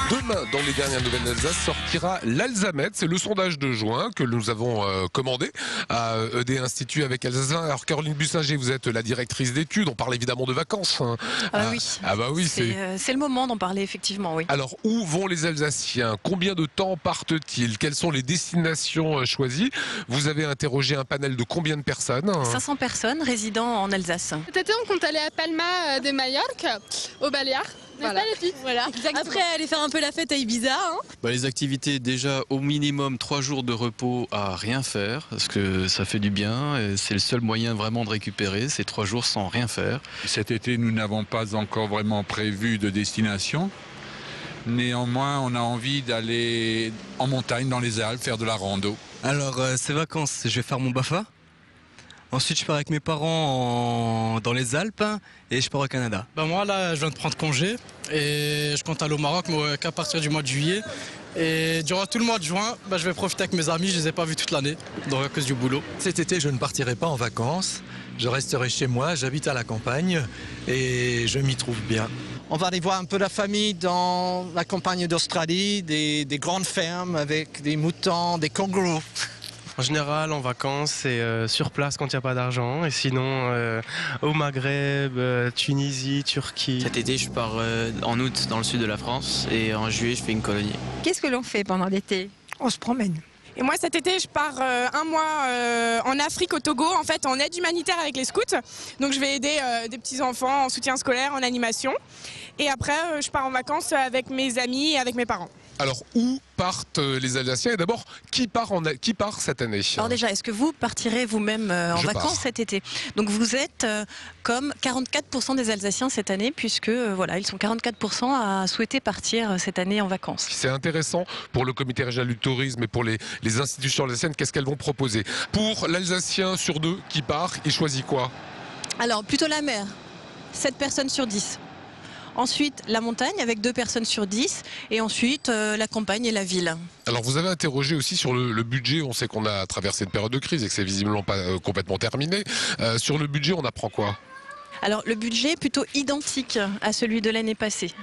Demain, dans les dernières nouvelles d'Alsace, sortira l'Alzamètre. C'est le sondage de juin que nous avons commandé à ED Institut avec Alsace 20. Alors Caroline Bussinger, vous êtes la directrice d'études. On parle évidemment de vacances. Hein. Oui, c'est le moment d'en parler effectivement, oui. Alors où vont les Alsaciens? Combien de temps partent-ils? Quelles sont les destinations choisies? Vous avez interrogé un panel de combien de personnes? 500 personnes résidant en Alsace. Cet été, on compte aller à Palma de Majorque, aux Baléares. Voilà. Les filles. Voilà. Après, aller faire un peu la fête à Ibiza. Hein. Les activités, déjà au minimum 3 jours de repos à rien faire, parce que ça fait du bien. C'est le seul moyen vraiment de récupérer, ces 3 jours sans rien faire. Cet été, nous n'avons pas encore vraiment prévu de destination. Néanmoins, on a envie d'aller en montagne, dans les Alpes, faire de la rando. Alors, ces vacances, je vais faire mon BAFA. Ensuite, je pars avec mes parents dans les Alpes et je pars au Canada. Moi, là, je viens de prendre congé et je compte aller au Maroc, mais qu'à partir du mois de juillet. Et durant tout le mois de juin, je vais profiter avec mes amis. Je ne les ai pas vus toute l'année, donc à cause du boulot. Cet été, je ne partirai pas en vacances. Je resterai chez moi. J'habite à la campagne et je m'y trouve bien. On va aller voir un peu la famille dans la campagne d'Australie, des grandes fermes avec des moutons, des kangourous. En général, en vacances, c'est sur place quand il n'y a pas d'argent. Et sinon, au Maghreb, Tunisie, Turquie. Cet été, je pars en août dans le sud de la France et en juillet, je fais une colonie. Qu'est-ce que l'on fait pendant l'été? On se promène. Et moi, cet été, je pars un mois en Afrique, au Togo, en fait, en aide humanitaire avec les scouts. Donc, je vais aider des petits-enfants en soutien scolaire, en animation. Et après, je pars en vacances avec mes amis et avec mes parents. Alors, où partent les Alsaciens? Et d'abord, qui part cette année? Alors déjà, est-ce que vous partirez vous-même en vacances cet été? Donc vous êtes comme 44% des Alsaciens cette année, puisque ils sont 44% à souhaiter partir cette année en vacances. C'est intéressant pour le comité régional du tourisme et pour les institutions alsaciennes. Qu'est-ce qu'elles vont proposer? Pour l'Alsacien sur 2 qui part, il choisit quoi? Alors, plutôt la mer, 7 personnes sur 10. Ensuite, la montagne avec 2 personnes sur 10. Et ensuite, la campagne et la ville. Alors, vous avez interrogé aussi sur le budget. On sait qu'on a traversé une période de crise et que c'est visiblement pas complètement terminé. Sur le budget, on apprend quoi? Alors, le budget est plutôt identique à celui de l'année passée.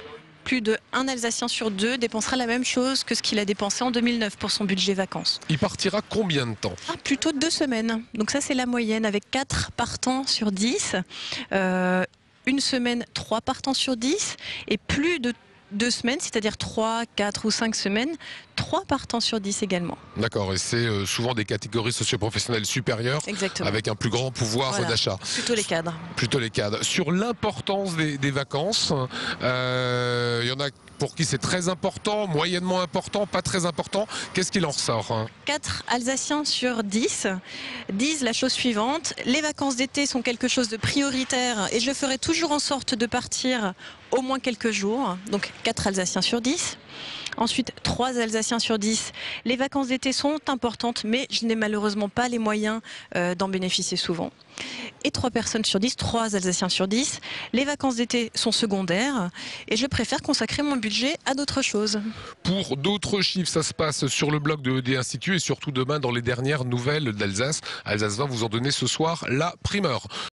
Plus d'un Alsacien sur 2 dépensera la même chose que ce qu'il a dépensé en 2009 pour son budget vacances. Il partira combien de temps? Plutôt 2 semaines. Donc ça, c'est la moyenne avec 4 partants sur 10. Une semaine, 3 partants sur 10, et plus de 2 semaines, c'est-à-dire 3, 4 ou 5 semaines, 3 partants sur 10 également. D'accord, et c'est souvent des catégories socioprofessionnelles supérieures. Exactement. Avec un plus grand pouvoir d'achat. Plutôt les cadres. Plutôt les cadres. Sur l'importance des vacances, il y en a pour qui c'est très important, moyennement important, pas très important. Qu'est-ce qu'il en ressort? 4 Alsaciens sur 10 disent la chose suivante: les vacances d'été sont quelque chose de prioritaire et je ferai toujours en sorte de partir au moins quelques jours. Donc 4 Alsaciens sur 10. Ensuite, 3 Alsaciens sur 10. Les vacances d'été sont importantes, mais je n'ai malheureusement pas les moyens d'en bénéficier souvent. Et 3 personnes sur 10, 3 Alsaciens sur 10. Les vacances d'été sont secondaires et je préfère consacrer mon budget à d'autres choses. Pour d'autres chiffres, ça se passe sur le blog de ED Institut et surtout demain dans les dernières nouvelles d'Alsace. Alsace 20, vous en donnez ce soir la primeur.